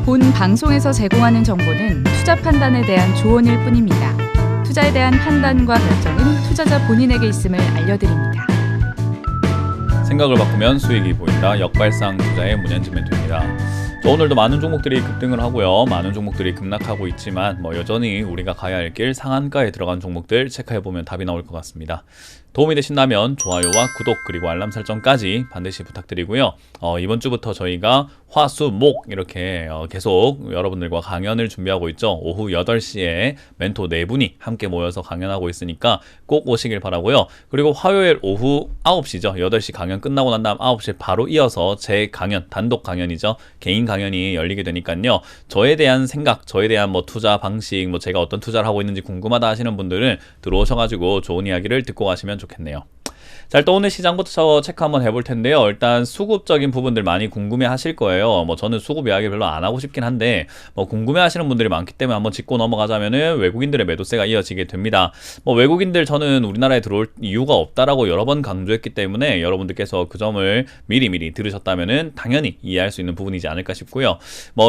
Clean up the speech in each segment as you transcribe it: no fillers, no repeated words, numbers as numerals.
본 방송에서 제공하는 정보는 투자 판단에 대한 조언일 뿐입니다. 투자에 대한 판단과 결정은 투자자 본인에게 있음을 알려드립니다. 생각을 바꾸면 수익이 보인다. 역발상 투자의 문현진 멘토입니다. 오늘도 많은 종목들이 급등을 하고요. 많은 종목들이 급락하고 있지만 여전히 우리가 가야 할 길 상한가에 들어간 종목들 체크해보면 답이 나올 것 같습니다. 도움이 되신다면 좋아요와 구독 그리고 알람 설정까지 반드시 부탁드리고요. 이번 주부터 저희가 화, 수, 목 이렇게 계속 여러분들과 강연을 준비하고 있죠. 오후 8시에 멘토 4분이 함께 모여서 강연하고 있으니까 꼭 오시길 바라고요. 그리고 화요일 오후 9시죠. 8시 강연 끝나고 난 다음 9시에 바로 이어서 제 강연, 단독 강연이죠. 개인 강연이 열리게 되니까요. 저에 대한 생각, 저에 대한 투자 방식, 제가 어떤 투자를 하고 있는지 궁금하다 하시는 분들은 들어오셔가지고 좋은 이야기를 듣고 가시면 좋겠네요. 자, 일단 오늘 시장부터 체크 한번 해볼 텐데요. 일단 수급적인 부분들 많이 궁금해 하실 거예요. 저는 수급 이야기 별로 안 하고 싶긴 한데 궁금해 하시는 분들이 많기 때문에 한번 짚고 넘어가자면은 외국인들의 매도세가 이어지게 됩니다. 외국인들 저는 우리나라에 들어올 이유가 없다라고 여러 번 강조했기 때문에 여러분들께서 그 점을 미리 들으셨다면은 당연히 이해할 수 있는 부분이지 않을까 싶고요.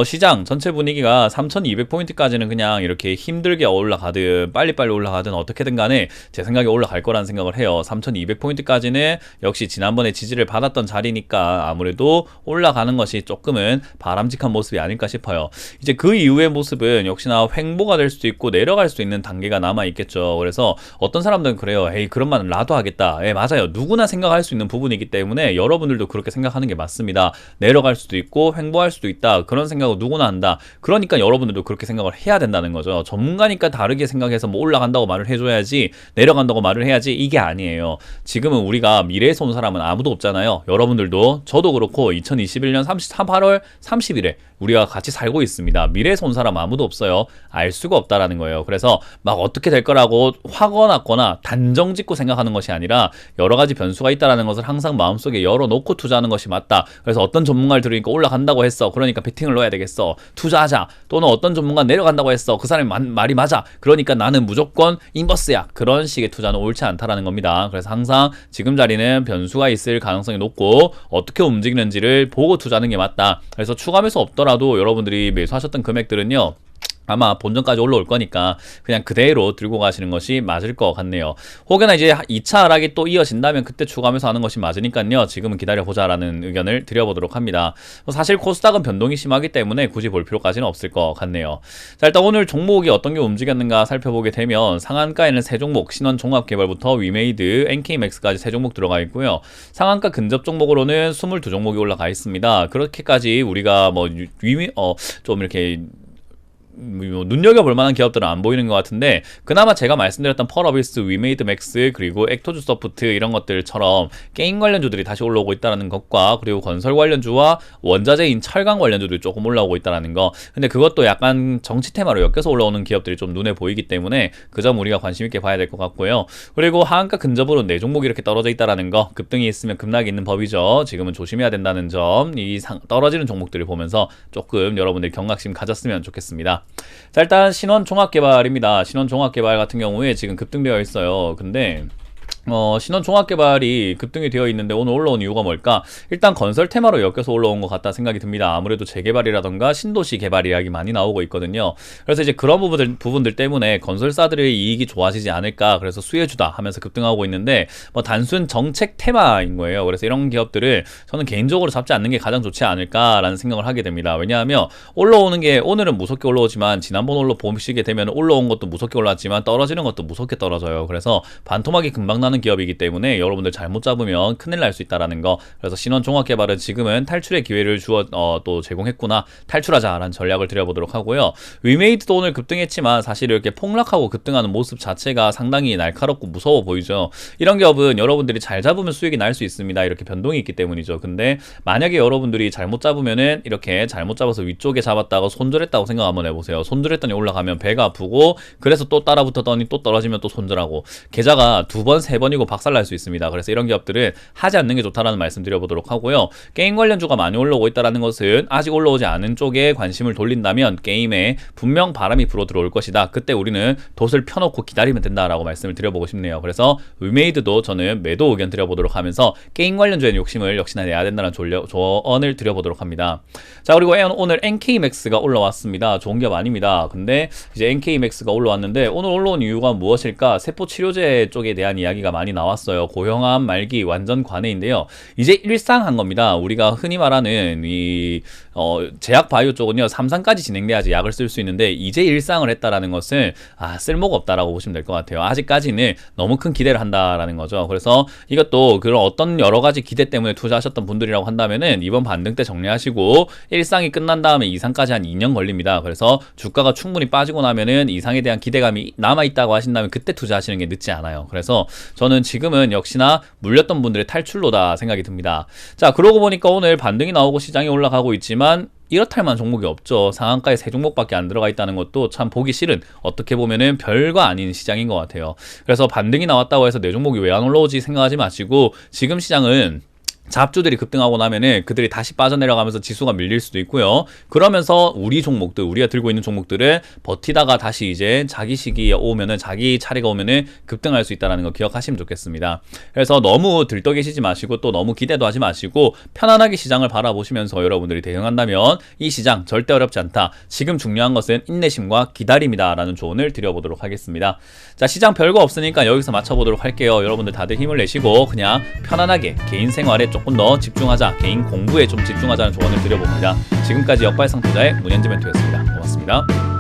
시장 전체 분위기가 3200포인트까지는 그냥 이렇게 힘들게 올라가든 빨리빨리 올라가든 어떻게든 간에 제 생각에 올라갈 거라는 생각을 해요. 3200포인트 까지는 역시 지난번에 지지를 받았던 자리니까 아무래도 올라가는 것이 조금은 바람직한 모습이 아닐까 싶어요. 이제 그 이후의 모습은 역시나 횡보가 될 수도 있고 내려갈 수 있는 단계가 남아 있겠죠. 그래서 어떤 사람들은 그래요. 에이, 그런만 라도 하겠다. 맞아요. 누구나 생각할 수 있는 부분이기 때문에 여러분들도 그렇게 생각하는 게 맞습니다. 내려갈 수도 있고 횡보할 수도 있다. 그런 생각을 누구나 한다. 그러니까 여러분들도 그렇게 생각을 해야 된다는 거죠. 전문가니까 다르게 생각해서 올라간다고 말을 해줘야지, 내려간다고 말을 해야지, 이게 아니에요. 지금은 우리가 미래에서 온 사람은 아무도 없잖아요. 여러분들도 저도 그렇고 2021년 8월 30일에 우리가 같이 살고 있습니다. 미래에서 온 사람 아무도 없어요. 알 수가 없다라는 거예요. 그래서 막 어떻게 될 거라고 화거나 단정 짓고 생각하는 것이 아니라 여러 가지 변수가 있다라는 것을 항상 마음속에 열어놓고 투자하는 것이 맞다. 그래서 어떤 전문가를 들으니까 올라간다고 했어. 그러니까 베팅을 넣어야 되겠어. 투자하자. 또는 어떤 전문가 내려간다고 했어. 그 사람이 말이 맞아. 그러니까 나는 무조건 인버스야. 그런 식의 투자는 옳지 않다라는 겁니다. 그래서 항상 지금 자리는 변수가 있을 가능성이 높고 어떻게 움직이는지를 보고 투자하는 게 맞다. 그래서 추가 매수 없더라도 여러분들이 매수하셨던 금액들은요, 아마 본전까지 올라올 거니까 그냥 그대로 들고 가시는 것이 맞을 것 같네요. 혹여나 이제 2차 하락이 또 이어진다면 그때 추가하면서 하는 것이 맞으니까요. 지금은 기다려보자라는 의견을 드려보도록 합니다. 사실 코스닥은 변동이 심하기 때문에 굳이 볼 필요까지는 없을 것 같네요. 자, 일단 오늘 종목이 어떤 게 움직였는가 살펴보게 되면 상한가에는 3종목, 신원종합개발부터 위메이드, NK맥스까지 3종목 들어가 있고요. 상한가 근접 종목으로는 22종목이 올라가 있습니다. 그렇게까지 우리가 좀 이렇게 눈여겨볼 만한 기업들은 안 보이는 것 같은데, 그나마 제가 말씀드렸던 펄어비스, 위메이드 맥스, 그리고 액토주 소프트 이런 것들처럼 게임 관련주들이 다시 올라오고 있다는 것과, 그리고 건설 관련주와 원자재인 철강 관련주들이 조금 올라오고 있다는 거. 근데 그것도 약간 정치 테마로 엮여서 올라오는 기업들이 좀 눈에 보이기 때문에 그 점 우리가 관심 있게 봐야 될 것 같고요. 그리고 하한가 근접으로 4종목이 이렇게 떨어져 있다는 거, 급등이 있으면 급락이 있는 법이죠. 지금은 조심해야 된다는 점, 떨어지는 종목들을 보면서 조금 여러분들 경각심 가졌으면 좋겠습니다. 자, 일단 신원종합개발입니다. 신원종합개발 같은 경우에 지금 급등되어 있어요. 근데 신원종합개발이 급등이 되어 있는데 오늘 올라온 이유가 뭘까? 일단 건설 테마로 엮여서 올라온 것 같다 생각이 듭니다. 아무래도 재개발이라던가 신도시 개발 이야기 많이 나오고 있거든요. 그래서 이제 그런 부분들 때문에 건설사들의 이익이 좋아지지 않을까, 그래서 수혜주다 하면서 급등하고 있는데 단순 정책 테마인 거예요. 그래서 이런 기업들을 저는 개인적으로 잡지 않는 게 가장 좋지 않을까라는 생각을 하게 됩니다. 왜냐하면 올라오는 게 오늘은 무섭게 올라오지만 지난번 보시게 되면 올라온 것도 무섭게 올랐지만 떨어지는 것도 무섭게 떨어져요. 그래서 반토막이 금방 나는 기업이기 때문에 여러분들 잘못 잡으면 큰일 날 수 있다라는 거. 그래서 신원종합개발은 지금은 탈출의 기회를 또 제공했구나, 탈출하자라는 전략을 드려보도록 하고요. 위메이드도 오늘 급등했지만 사실 이렇게 폭락하고 급등하는 모습 자체가 상당히 날카롭고 무서워 보이죠. 이런 기업은 여러분들이 잘 잡으면 수익이 날 수 있습니다. 이렇게 변동이 있기 때문이죠. 근데 만약에 여러분들이 잘못 잡으면은 이렇게 잘못 잡아서 위쪽에 잡았다가 손절했다고 생각 한번 해보세요. 손절했더니 올라가면 배가 아프고, 그래서 또 따라붙었더니 또 떨어지면 또 손절하고, 계좌가 2번 세 번이고 박살날 수 있습니다. 그래서 이런 기업들은 하지 않는 게 좋다라는 말씀 드려보도록 하고요. 게임 관련주가 많이 올라오고 있다는 것은 아직 올라오지 않은 쪽에 관심을 돌린다면 게임에 분명 바람이 불어 들어올 것이다. 그때 우리는 돛을 펴놓고 기다리면 된다라고 말씀을 드려보고 싶네요. 그래서 위메이드도 저는 매도 의견 드려보도록 하면서 게임 관련주에 욕심을 역시나 내야 된다는 조언을 드려보도록 합니다. 자, 그리고 오늘 NK맥스가 올라왔습니다. 좋은 기업 아닙니다. 근데 이제 NK맥스가 올라왔는데 오늘 올라온 이유가 무엇일까? 세포치료제 쪽에 대한 이야기가 많이 나왔어요. 고형암 말기 완전 관해인데요. 이제 일상한 겁니다. 우리가 흔히 말하는 이 제약 바이오 쪽은요 3상까지 진행돼야지 약을 쓸 수 있는데 이제 일상을 했다라는 것은 쓸모가 없다라고 보시면 될 것 같아요. 아직까지는 너무 큰 기대를 한다라는 거죠. 그래서 이것도 그런 어떤 여러 가지 기대 때문에 투자하셨던 분들이라고 한다면은 이번 반등 때 정리하시고 일상이 끝난 다음에 이상까지 한 2년 걸립니다. 그래서 주가가 충분히 빠지고 나면은 이상에 대한 기대감이 남아 있다고 하신다면 그때 투자하시는 게 늦지 않아요. 그래서 저는 지금은 역시나 물렸던 분들의 탈출로다 생각이 듭니다. 자, 그러고 보니까 오늘 반등이 나오고 시장이 올라가고 있지만 이렇다 할 만한 종목이 없죠. 상한가에 3종목밖에 안 들어가 있다는 것도 참 보기 싫은, 어떻게 보면은 별거 아닌 시장인 것 같아요. 그래서 반등이 나왔다고 해서 4종목이 왜 안 올라오지 생각하지 마시고 지금 시장은 잡주들이 급등하고 나면은 그들이 다시 빠져내려가면서 지수가 밀릴 수도 있고요. 그러면서 우리 종목들, 우리가 들고 있는 종목들을 버티다가 다시 이제 자기 시기에 오면은, 자기 차례가 오면은 급등할 수 있다는 거 기억하시면 좋겠습니다. 그래서 너무 들떠 계시지 마시고 또 너무 기대도 하지 마시고 편안하게 시장을 바라보시면서 여러분들이 대응한다면 이 시장 절대 어렵지 않다. 지금 중요한 것은 인내심과 기다림이다 라는 조언을 드려보도록 하겠습니다. 자, 시장 별거 없으니까 여기서 맞춰보도록 할게요. 여러분들 다들 힘을 내시고 그냥 편안하게 개인 생활에 조금 더 집중하자, 개인 공부에 좀 집중하자는 조언을 드려봅니다. 지금까지 역발상 투자의 문현지 멘토였습니다. 고맙습니다.